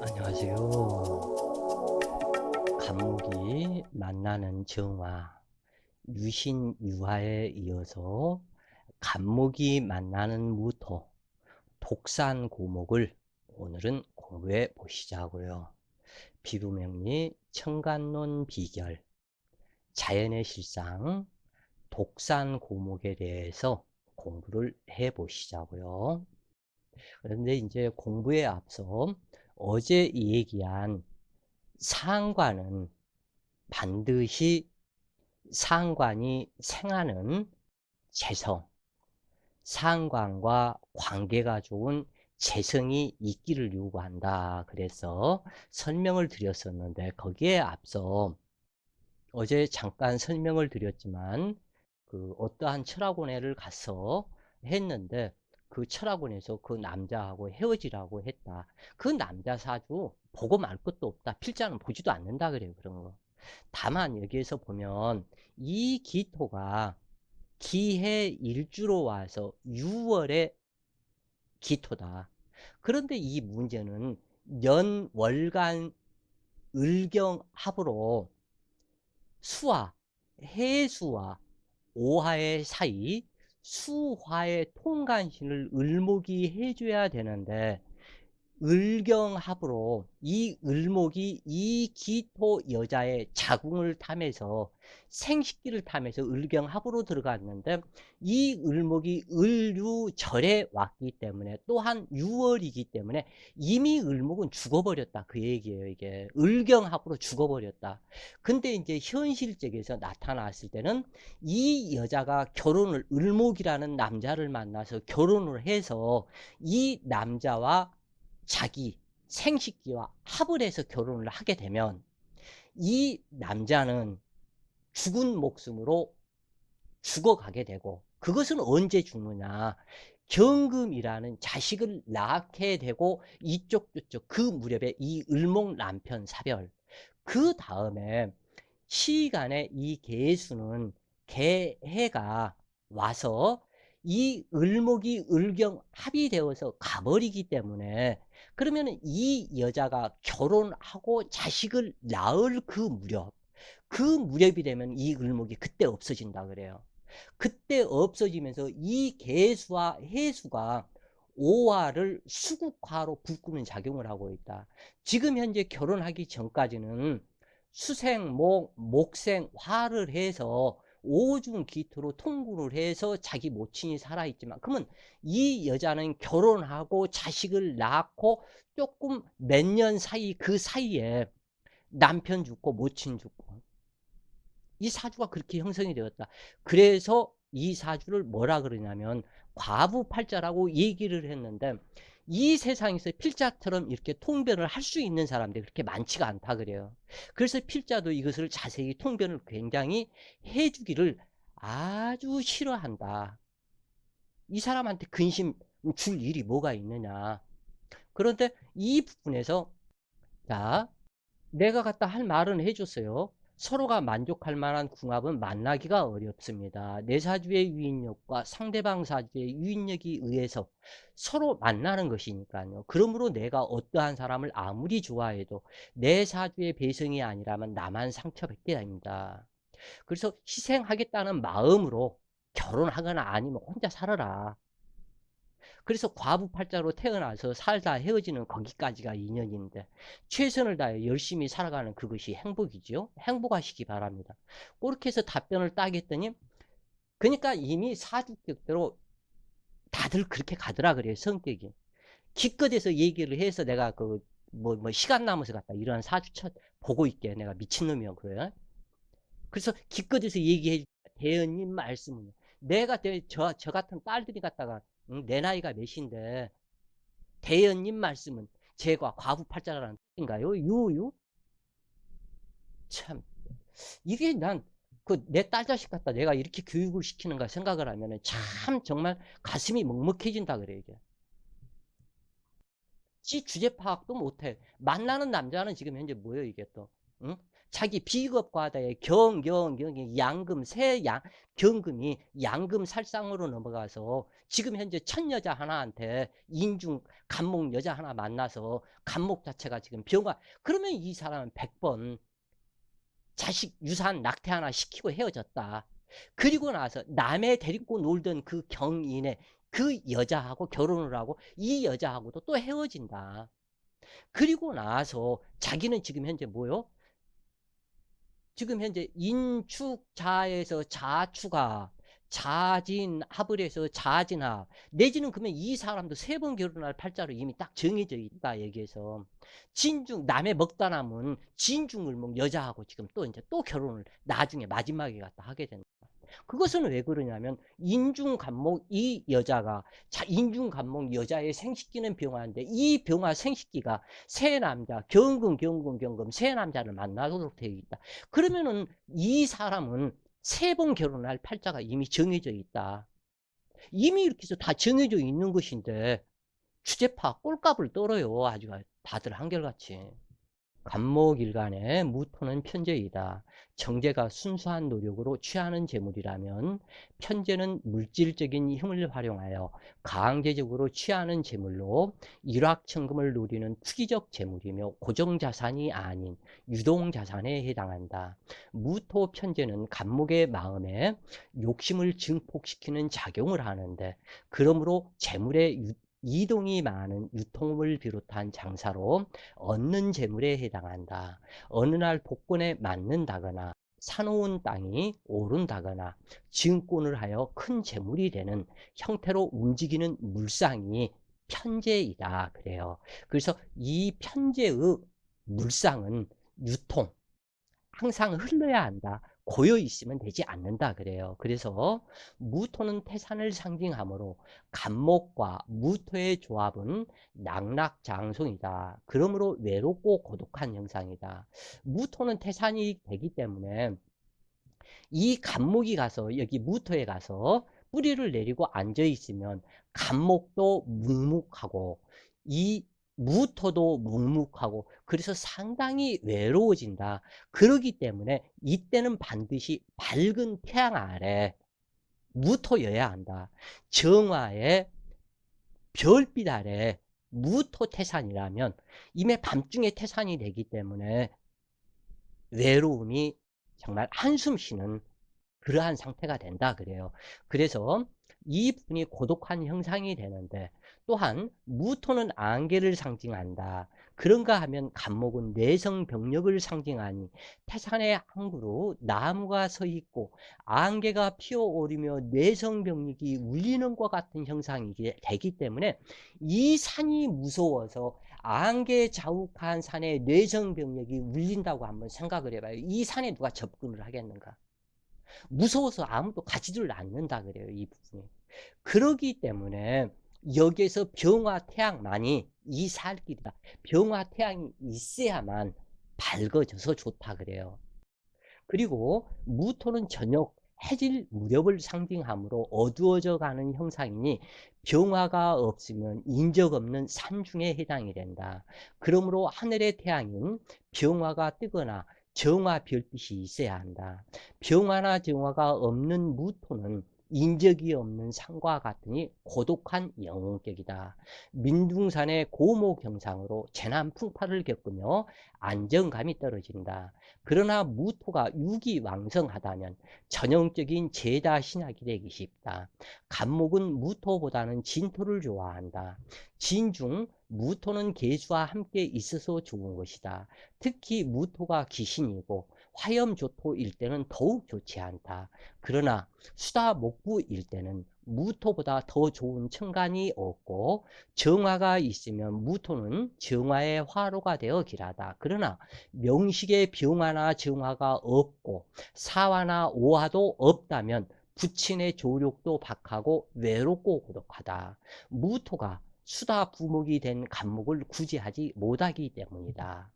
안녕하세요. 간목이 만나는 정화, 유신 유화에 이어서 간목이 만나는 무토, 독산 고목을 오늘은 공부해 보시자고요. 비부명리 청간론 비결, 자연의 실상, 독산 고목에 대해서 공부를 해 보시자고요. 그런데 이제 공부에 앞서 어제 얘기한 상관은 반드시 상관이 생하는 재성, 상관과 관계가 좋은 재성이 있기를 요구한다. 그래서 설명을 드렸었는데 거기에 앞서 어제 잠깐 설명을 드렸지만 그 어떠한 철학원회를 가서 했는데 그 철학원에서 그 남자하고 헤어지라고 했다. 그 남자 사주 보고 말 것도 없다. 필자는 보지도 않는다 그래요. 그런 거. 다만 여기에서 보면 이 기토가 기해 일주로 와서 6월에 기토다. 그런데 이 문제는 연, 월간, 을경합으로 수화, 해수와 오화의 사이 수화의 통간신을 을목이 해줘야 되는데 을경합으로 이 을목이 이 기토 여자의 자궁을 탐해서 생식기를 탐해서 을경합으로 들어갔는데 이 을목이 을유절에 왔기 때문에 또한 6월이기 때문에 이미 을목은 죽어버렸다 그 얘기예요. 이게 을경합으로 죽어버렸다. 근데 이제 현실적에서 나타났을 때는 이 여자가 결혼을 을목이라는 남자를 만나서 결혼을 해서 이 남자와 자기 생식기와 합을 해서 결혼을 하게 되면 이 남자는 죽은 목숨으로 죽어가게 되고 그것은 언제 죽느냐 경금이라는 자식을 낳게 되고 이쪽 저쪽 그 무렵에 이 을목 남편 사별 그 다음에 시간에 이 개수는 개해가 와서 이 을목이 을경 합이 되어서 가버리기 때문에 그러면 이 여자가 결혼하고 자식을 낳을 그 무렵이 되면 이 을목이 그때 없어진다 그래요. 그때 없어지면서 이 개수와 해수가 오화를 수국화로 불꾸는 작용을 하고 있다. 지금 현재 결혼하기 전까지는 수생, 목생, 화를 해서 오중 기토로 통구를 해서 자기 모친이 살아있지만 그러면 이 여자는 결혼하고 자식을 낳고 조금 몇 년 사이 그 사이에 남편 죽고 모친 죽고 이 사주가 그렇게 형성이 되었다. 그래서 이 사주를 뭐라 그러냐면 과부팔자라고 얘기를 했는데 이 세상에서 필자처럼 이렇게 통변을 할 수 있는 사람들이 그렇게 많지가 않다 그래요. 그래서 필자도 이것을 자세히 통변을 굉장히 해주기를 아주 싫어한다. 이 사람한테 근심 줄 일이 뭐가 있느냐. 그런데 이 부분에서 자 내가 갖다 할 말은 해줬어요. 서로가 만족할 만한 궁합은 만나기가 어렵습니다. 내 사주의 유인력과 상대방 사주의 유인력에 의해서 서로 만나는 것이니까요. 그러므로 내가 어떠한 사람을 아무리 좋아해도 내 사주의 배성이 아니라면 나만 상처받게 됩니다. 그래서 희생하겠다는 마음으로 결혼하거나 아니면 혼자 살아라. 그래서 과부팔자로 태어나서 살다 헤어지는 거기까지가 인연인데 최선을 다해 열심히 살아가는 그것이 행복이죠. 행복하시기 바랍니다. 그렇게 해서 답변을 따겠더니 그러니까 이미 사주격대로 다들 그렇게 가더라 그래요. 성격이. 기껏해서 얘기를 해서 내가 뭐 시간 남아서 갔다 이런 사주 보고 있게 내가 미친놈이야 그래. 그래서 기껏해서 얘기해 대연님 말씀은 내가 저 같은 딸들이 갖다가 응? 내 나이가 몇인데 대연님 말씀은 제가 과부팔자라는 뜻인가요? 유유? 참 이게 난 그 내 딸 자식 같다 내가 이렇게 교육을 시키는가 생각을 하면은 참 정말 가슴이 먹먹해진다 그래 이게. 지 주제 파악도 못해. 만나는 남자는 지금 현재 뭐예요 이게 또? 응? 자기 비겁과다의 양금, 경금이 양금 살상으로 넘어가서 지금 현재 첫 여자 하나한테 인중, 간목 여자 하나 만나서 간목 자체가 지금 병화, 그러면 이 사람은 100번 자식 유산 낙태 하나 시키고 헤어졌다. 그리고 나서 남의 데리고 놀던 그 경인의 그 여자하고 결혼을 하고 이 여자하고도 또 헤어진다. 그리고 나서 자기는 지금 현재 뭐요? 지금 현재 인축자에서 자축아, 자진합을 해서 자진합, 내지는 그러면 이 사람도 3번 결혼할 팔자로 이미 딱 정해져 있다 얘기해서, 진중 남의 먹다 남은 진중을목 여자하고 지금 또 이제 또 결혼을 나중에 마지막에 갖다 하게 된다. 그것은 왜 그러냐면 인중간목, 이 여자가 인중간목 여자의 생식기는 병화인데 이 병화 생식기가 세 남자 경금 세 남자를 만나도록 되어 있다. 그러면은 이 사람은 3번 결혼할 팔자가 이미 정해져 있다. 이미 이렇게 해서 다 정해져 있는 것인데 주제파 꼴값을 떨어요. 아주 다들 한결같이. 간목일간의 무토는 편재이다. 정제가 순수한 노력으로 취하는 재물이라면 편재는 물질적인 힘을 활용하여 강제적으로 취하는 재물로 일확천금을 노리는 투기적 재물이며 고정자산이 아닌 유동자산에 해당한다. 무토 편재는 간목의 마음에 욕심을 증폭시키는 작용을 하는데, 그러므로 재물의 이동이 많은 유통을 비롯한 장사로 얻는 재물에 해당한다. 어느 날 복권에 맞는다거나 사놓은 땅이 오른다거나 증권을 하여 큰 재물이 되는 형태로 움직이는 물상이 편재이다 그래요. 그래서 이 편재의 물상은 유통, 항상 흘러야 한다. 고여 있으면 되지 않는다 그래요. 그래서 무토는 태산을 상징하므로 간목과 무토의 조합은 낙락장송이다. 그러므로 외롭고 고독한 형상이다. 무토는 태산이 되기 때문에 이 간목이 가서 여기 무토에 가서 뿌리를 내리고 앉아 있으면 간목도 묵묵하고 이 무토도 묵묵하고 그래서 상당히 외로워진다. 그러기 때문에 이때는 반드시 밝은 태양 아래 무토여야 한다. 정화의 별빛 아래 무토 태산이라면 이미 밤중에 태산이 되기 때문에 외로움이 정말 한숨 쉬는 그러한 상태가 된다 그래요. 그래서 이 분이 고독한 형상이 되는데, 또한 무토는 안개를 상징한다. 그런가 하면 간목은 내성병력을 상징하니 태산의 항구로 나무가 서 있고 안개가 피어오르며 내성병력이 울리는 것 같은 형상이 되기 때문에 이 산이 무서워서 안개 자욱한 산에 내성병력이 울린다고 한번 생각을 해봐요. 이 산에 누가 접근을 하겠는가? 무서워서 아무도 가지를 않는다 그래요. 이 부분이. 그러기 때문에 여기에서 병화 태양만이 이 살길이다. 병화 태양이 있어야만 밝아져서 좋다 그래요. 그리고 무토는 저녁 해질 무렵을 상징하므로 어두워져 가는 형상이니 병화가 없으면 인적 없는 산중에 해당이 된다. 그러므로 하늘의 태양인 병화가 뜨거나 정화 별빛이 있어야 한다. 병화나 정화가 없는 무토는 인적이 없는 산과 같으니 고독한 영웅격이다. 민둥산의 고모경상으로 재난 풍파를 겪으며 안정감이 떨어진다. 그러나 무토가 육이 왕성하다면 전형적인 제다 신약이 되기 쉽다. 간목은 무토보다는 진토를 좋아한다. 진중 무토는 계수와 함께 있어서 좋은 것이다. 특히 무토가 기신이고 화염조토일 때는 더욱 좋지 않다. 그러나 수다목부일 때는 무토보다 더 좋은 천간이 없고 정화가 있으면 무토는 정화의 화로가 되어 길하다. 그러나 명식의 병화나 정화가 없고 사화나 오화도 없다면 부친의 조력도 박하고 외롭고 고독하다. 무토가 수다 부목이 된 간목을 구제하지 못하기 때문이다.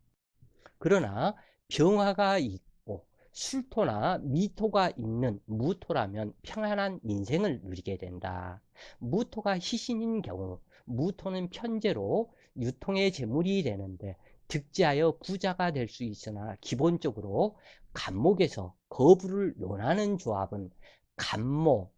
그러나 병화가 있고 술토나 미토가 있는 무토라면 평안한 인생을 누리게 된다. 무토가 희신인 경우 무토는 편재로 유통의 재물이 되는데, 득지하여 부자가 될 수 있으나 기본적으로 간목에서 거부를 논하는 조합은 간목,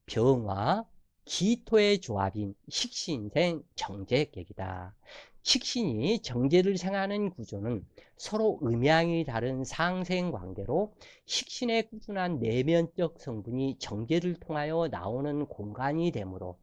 병화, 기토의 조합인 식신생 정제격이다. 식신이 정제를 생하는 구조는 서로 음양이 다른 상생관계로 식신의 꾸준한 내면적 성분이 정제를 통하여 나오는 공간이 되므로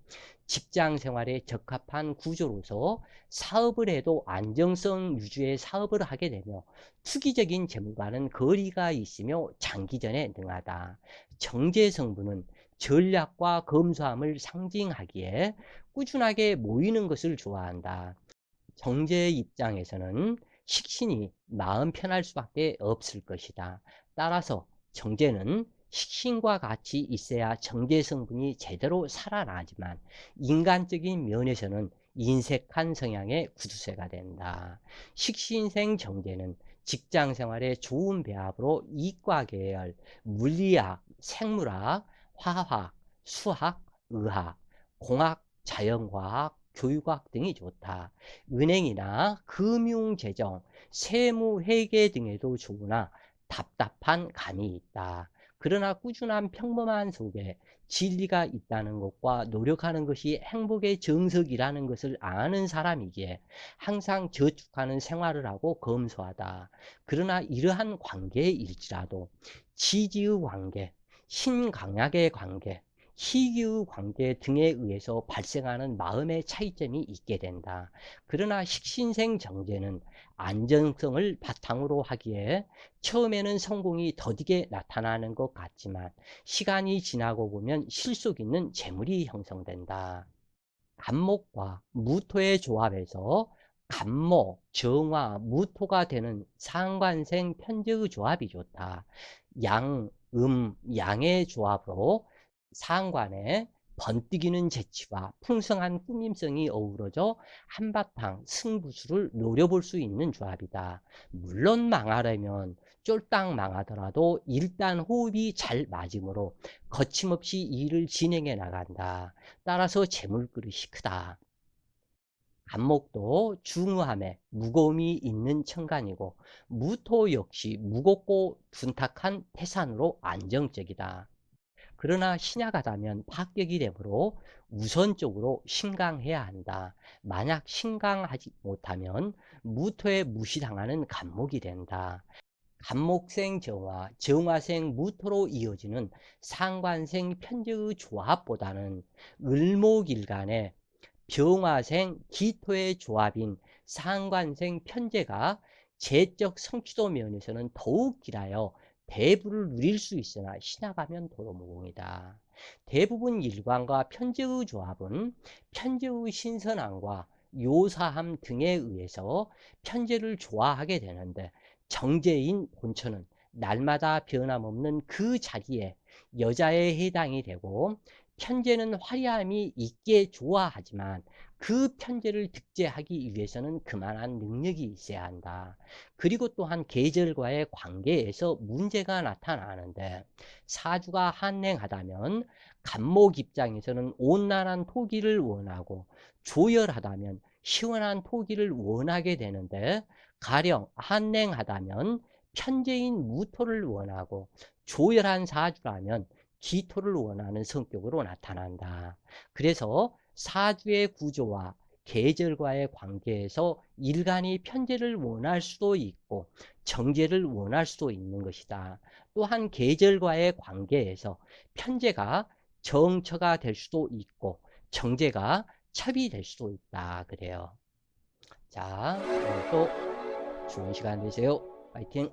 직장생활에 적합한 구조로서 사업을 해도 안정성 유지의 사업을 하게 되며 투기적인 재물과는 거리가 있으며 장기전에 능하다. 정제 성분은 전략과 검소함을 상징하기에 꾸준하게 모이는 것을 좋아한다. 정제의 입장에서는 식신이 마음 편할 수밖에 없을 것이다. 따라서 정제는 식신과 같이 있어야 정제 성분이 제대로 살아나지만 인간적인 면에서는 인색한 성향의 구두쇠가 된다. 식신생 정제는 직장 생활에 좋은 배합으로 이과 계열, 물리학, 생물학, 화학, 수학, 의학, 공학, 자연과학, 교육학 등이 좋다. 은행이나 금융재정, 세무회계 등에도 좋으나 답답한 감이 있다. 그러나 꾸준한 평범한 속에 진리가 있다는 것과 노력하는 것이 행복의 정석이라는 것을 아는 사람이기에 항상 저축하는 생활을 하고 검소하다. 그러나 이러한 관계일지라도 지지의 관계, 신강약의 관계, 희귀의 관계 등에 의해서 발생하는 마음의 차이점이 있게 된다. 그러나 식신생 정제는 안정성을 바탕으로 하기에 처음에는 성공이 더디게 나타나는 것 같지만 시간이 지나고 보면 실속 있는 재물이 형성된다. 간목과 무토의 조합에서 간목, 정화, 무토가 되는 상관생 편제의 조합이 좋다. 양, 양의 조합으로 상관에 번뜩이는 재치와 풍성한 꾸밈성이 어우러져 한바탕 승부수를 노려볼 수 있는 조합이다. 물론 망하려면 쫄딱 망하더라도 일단 호흡이 잘 맞으므로 거침없이 일을 진행해 나간다. 따라서 재물그릇이 크다. 간목도 중후함에 무거움이 있는 천간이고 무토 역시 무겁고 둔탁한 태산으로 안정적이다. 그러나 신약하다면 파격이 되므로 우선적으로 신강해야 한다. 만약 신강하지 못하면 무토에 무시당하는 간목이 된다. 간목생 정화, 정화생 무토로 이어지는 상관생 편제의 조합보다는 을목일간의 병화생 기토의 조합인 상관생 편제가 재적 성취도 면에서는 더욱 길하여 대부를 누릴 수 있으나 신약하면 도로무공이다. 대부분 일관과 편제의 조합은 편제의 신선함과 요사함 등에 의해서 편제를 좋아하게 되는데 정제인 본처는 날마다 변함없는 그 자리에 여자에 해당이 되고 편제는 화려함이 있게 좋아하지만 그 편제를 득제하기 위해서는 그만한 능력이 있어야 한다. 그리고 또한 계절과의 관계에서 문제가 나타나는데 사주가 한냉하다면 간목 입장에서는 온난한 토기를 원하고 조열하다면 시원한 토기를 원하게 되는데 가령 한냉하다면 편제인 무토를 원하고 조열한 사주라면 기토를 원하는 성격으로 나타난다. 그래서 사주의 구조와 계절과의 관계에서 일간이 편제를 원할 수도 있고 정제를 원할 수도 있는 것이다. 또한 계절과의 관계에서 편제가 정처가 될 수도 있고 정제가 첩이 될 수도 있다. 그래요. 자, 오늘도 좋은 시간 되세요. 파이팅!